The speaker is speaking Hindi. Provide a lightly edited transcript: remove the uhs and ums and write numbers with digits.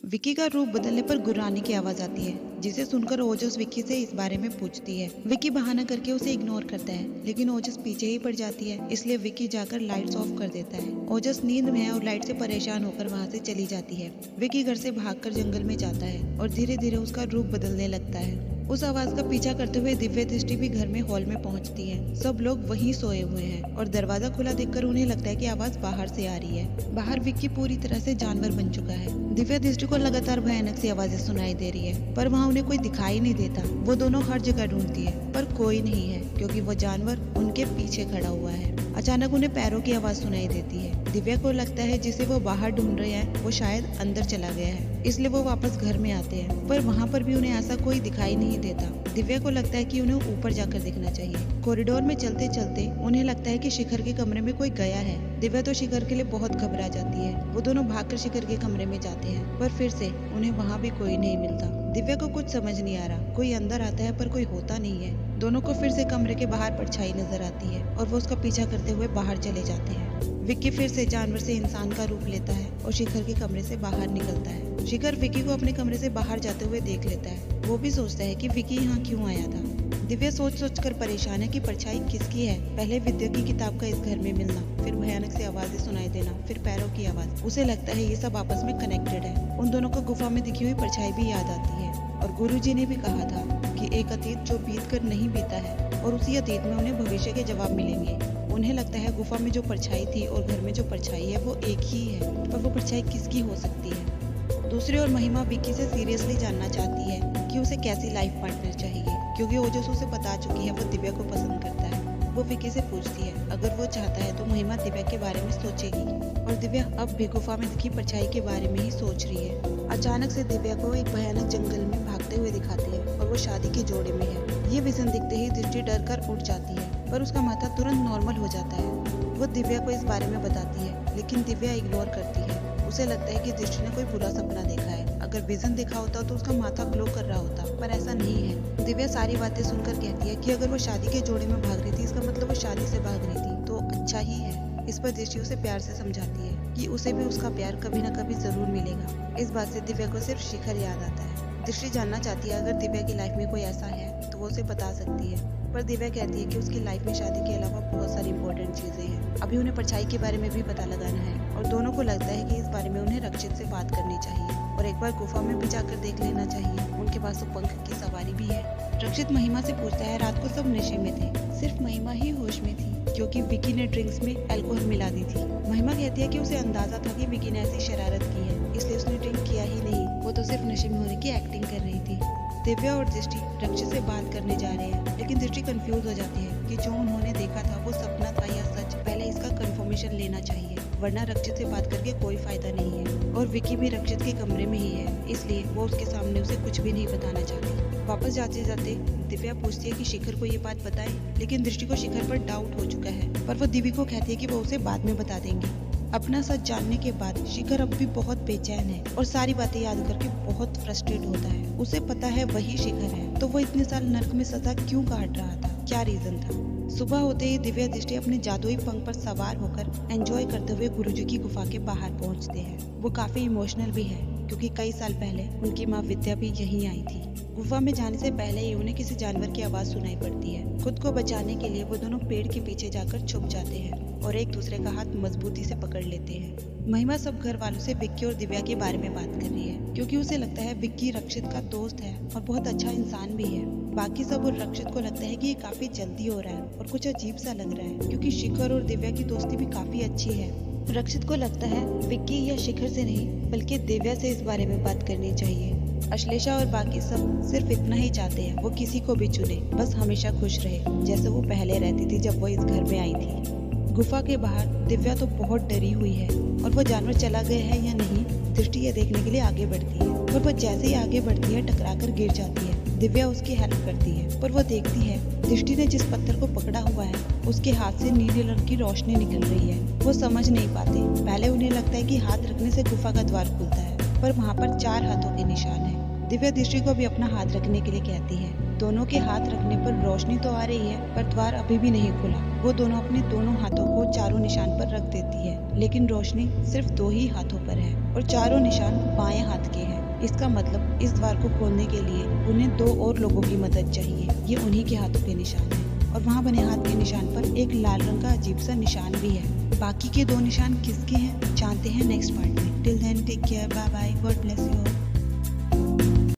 विकी का रूप बदलने पर गुर्राने की आवाज आती है, जिसे सुनकर ओजस विकी से इस बारे में पूछती है। विकी बहाना करके उसे इग्नोर करता है, लेकिन ओजस पीछे ही पड़ जाती है, इसलिए विकी जाकर लाइट्स ऑफ कर देता है। ओजस नींद में है और लाइट से परेशान होकर वहाँ से चली जाती है। विकी घर से भागकर जंगल में जाता है और धीरे धीरे उसका रूप बदलने लगता है। उस आवाज का पीछा करते हुए दिव्य दृष्टि भी घर में हॉल में पहुंचती है। सब लोग वहीं सोए हुए हैं और दरवाजा खुला देखकर उन्हें लगता है कि आवाज बाहर से आ रही है। बाहर विक्की पूरी तरह से जानवर बन चुका है। दिव्य दृष्टि को लगातार भयानक सी आवाजें सुनाई दे रही है, पर वहाँ उन्हें कोई दिखाई नहीं देता। वो दोनों हर जगह ढूंढती है, पर कोई नहीं है, क्योंकि वो जानवर उनके पीछे खड़ा हुआ है। अचानक उन्हें पैरों की आवाज सुनाई देती है। दिव्या को लगता है जिसे वो बाहर ढूंढ रहे हैं वो शायद अंदर चला गया है, इसलिए वो वापस घर में आते हैं, पर वहाँ पर भी उन्हें ऐसा कोई दिखाई नहीं देता। दिव्या को लगता है कि उन्हें ऊपर जाकर देखना चाहिए। कॉरिडोर में चलते चलते उन्हें लगता है कि शिखर के कमरे में कोई गया है। दिव्या तो शिखर के लिए बहुत घबरा जाती है। वो दोनों भागकर शिखर के कमरे में जाते हैं, पर फिर से उन्हें वहाँ भी कोई नहीं मिलता। दिव्या को कुछ समझ नहीं आ रहा, कोई अंदर आता है पर कोई होता नहीं है। दोनों को फिर से कमरे के बाहर परछाई नजर आती है और वो उसका पीछा करते हुए बाहर चले जाते हैं। विक्की फिर से जानवर से इंसान का रूप लेता है और शिखर के कमरे से बाहर निकलता है। शिखर विक्की को अपने कमरे से बाहर जाते हुए देख लेता है। वो भी सोचता है कि विक्की यहाँ क्यों आया था। दिव्या सोच सोच कर परेशान है कि परछाई किसकी है। पहले विद्या की किताब का इस घर में मिलना, फिर भयानक सी आवाजें सुनाई देना, फिर पैरों की आवाज। उसे लगता है ये सब आपस में कनेक्टेड है। उन दोनों को गुफा में दिखी हुई परछाई भी याद आती है और गुरुजी ने भी कहा था कि एक अतीत जो बीत कर नहीं बीता है और उसी अतीत में उन्हें भविष्य के जवाब मिलेंगे। उन्हें लगता है गुफा में जो परछाई थी और घर में जो परछाई है वो एक ही है, पर वो परछाई किसकी हो सकती है। दूसरी ओर महिमा विक्की से सीरियसली जानना चाहती है कि उसे कैसी लाइफ पार्टनर चाहिए, क्योंकि ओजस उसे बता चुकी है वो दिव्या को पसंद करता है। वो विक्की से पूछती है अगर वो चाहता है तो महिमा दिव्या के बारे में सोचेगी, और दिव्या अब भी गुफा में दिखी परछाई के बारे में ही सोच रही है। अचानक से दिव्या को एक भयानक जंगल में भागते हुए दिखाती है और वो शादी के जोड़े में है। ये विजन दिखते ही दृष्टि डर कर उठ जाती है, पर उसका माथा तुरंत नॉर्मल हो जाता है। वो दिव्या को इस बारे में बताती है, लेकिन दिव्या इग्नोर करती है। उसे लगता है कि दृष्टि ने कोई बुरा सपना देखा है। अगर विजन देखा होता तो उसका माथा ग्लो कर रहा होता, पर ऐसा नहीं है। दिव्या सारी बातें सुनकर कहती है कि अगर वो शादी के जोड़े में भाग रही थी, इसका मतलब वो शादी से भाग रही थी, तो अच्छा ही है। इस पर दृष्टि उसे प्यार से समझाती है कि उसे भी उसका प्यार कभी न कभी जरूर मिलेगा। इस बात से दिव्या को सिर्फ शिखर याद आता है। दृष्टि जानना चाहती है अगर दिव्या की लाइफ में कोई ऐसा है तो वो उसे बता सकती है, पर दिव्या कहती है कि उसकी लाइफ में शादी के अलावा बहुत सारी इंपॉर्टेंट चीजें हैं। अभी उन्हें परछाई के बारे में भी पता लगाना है, और दोनों को लगता है कि इस बारे में उन्हें रक्षित से बात करनी चाहिए और एक बार गुफा में भी जाकर देख लेना चाहिए। उनके पास तो पंख की सवारी भी है। रक्षित महिमा से पूछता है रात को सब नशे में थे, सिर्फ महिमा ही होश में थी, क्योंकि विकी ने ड्रिंक्स में अल्कोहल मिला दी थी। महिमा कहती है कि उसे अंदाजा था कि विकी ने ऐसी शरारत की है, इसलिए उसने ड्रिंक किया ही नहीं, वो तो सिर्फ नशे में होने की एक्टिंग कर रही थी। दिव्या और दृष्टि रक्षित से बात करने जा रहे हैं, लेकिन दृष्टि कंफ्यूज हो जाती है कि जो उन्होंने देखा था वो सपना था या सच। पहले इसका कंफर्मेशन लेना चाहिए, वरना रक्षित से बात करके कोई फायदा नहीं है। और विकी भी रक्षित के कमरे में ही है, इसलिए वो उसके सामने उसे कुछ भी नहीं बताना चाहती। वापस जाते जाते दिव्या पूछती है कि शिखर को ये बात बताए, लेकिन दृष्टि को शिखर पर डाउट हो चुका है, पर वो दिव्या को कहती है कि वो उसे बाद में बता देंगी। अपना सच जानने के बाद शिखर अब भी बहुत बेचैन है और सारी बातें याद करके बहुत फ्रस्ट्रेट होता है। उसे पता है वही शिखर है, तो वो इतने साल नर्क में सजा क्यों काट रहा था, क्या रीजन था। सुबह होते ही दिव्या दृष्टि अपने जादुई पंख पर सवार होकर एंजॉय करते हुए गुरुजी की गुफा के बाहर पहुंचते हैं। वो काफी इमोशनल भी है, क्योंकि कई साल पहले उनकी माँ विद्या भी यहीं आई थी। गुफा में जाने से पहले ही उन्हें किसी जानवर की आवाज सुनाई पड़ती है। खुद को बचाने के लिए वो दोनों पेड़ के पीछे जाकर छुप जाते हैं और एक दूसरे का हाथ मजबूती से पकड़ लेते हैं। महिमा सब घर वालों से विक्की और दिव्या के बारे में बात कर रही है, क्योंकि उसे लगता है विक्की रक्षित का दोस्त है और बहुत अच्छा इंसान भी है। बाकी सब और रक्षित को लगता है कि ये काफी जल्दी हो रहा है और कुछ अजीब सा लग रहा है, क्योंकि शिखर और दिव्या की दोस्ती भी काफी अच्छी है। रक्षित को लगता है विक्की या शिखर से नहीं, बल्कि दिव्या से इस बारे में बात करनी चाहिए। अश्लेषा और बाकी सब सिर्फ इतना ही चाहते हैं, वो किसी को भी चुने, बस हमेशा खुश रहे, जैसे वो पहले रहती थी जब वो इस घर में आई थी। गुफा के बाहर दिव्या तो बहुत डरी हुई है, और वो जानवर चला गया है या नहीं दृष्टि ये देखने के लिए आगे बढ़ती है, और वो जैसे ही आगे बढ़ती है टकराकर गिर जाती है। दिव्या उसकी हेल्प करती है, पर वो देखती है दृष्टि ने जिस पत्थर को पकड़ा हुआ है उसके हाथ से नीले रंग की रोशनी निकल रही है। वो समझ नहीं पाते। पहले उन्हें लगता है कि हाथ रखने से गुफा का द्वार खुलता है, पर वहाँ पर 4 हाथों के निशान है। दिव्या दृष्टि को भी अपना हाथ रखने के लिए कहती है, दोनों के हाथ रखने पर रोशनी तो आ रही है, पर द्वार अभी भी नहीं खुला। वो दोनों अपने दोनों हाथों को चारों निशान पर रख देती है, लेकिन रोशनी सिर्फ 2 ही हाथों पर है और चारों निशान बाएं हाथ के हैं। इसका मतलब इस द्वार को खोलने के लिए उन्हें 2 और लोगों की मदद चाहिए। ये उन्हीं के हाथों के निशान है और वहाँ बने हाथ के निशान पर एक लाल रंग का अजीब सा निशान भी है। बाकी के 2 निशान किसके हैं जानते हैं नेक्स्ट पार्ट में। Till then take care, bye bye, God bless you all.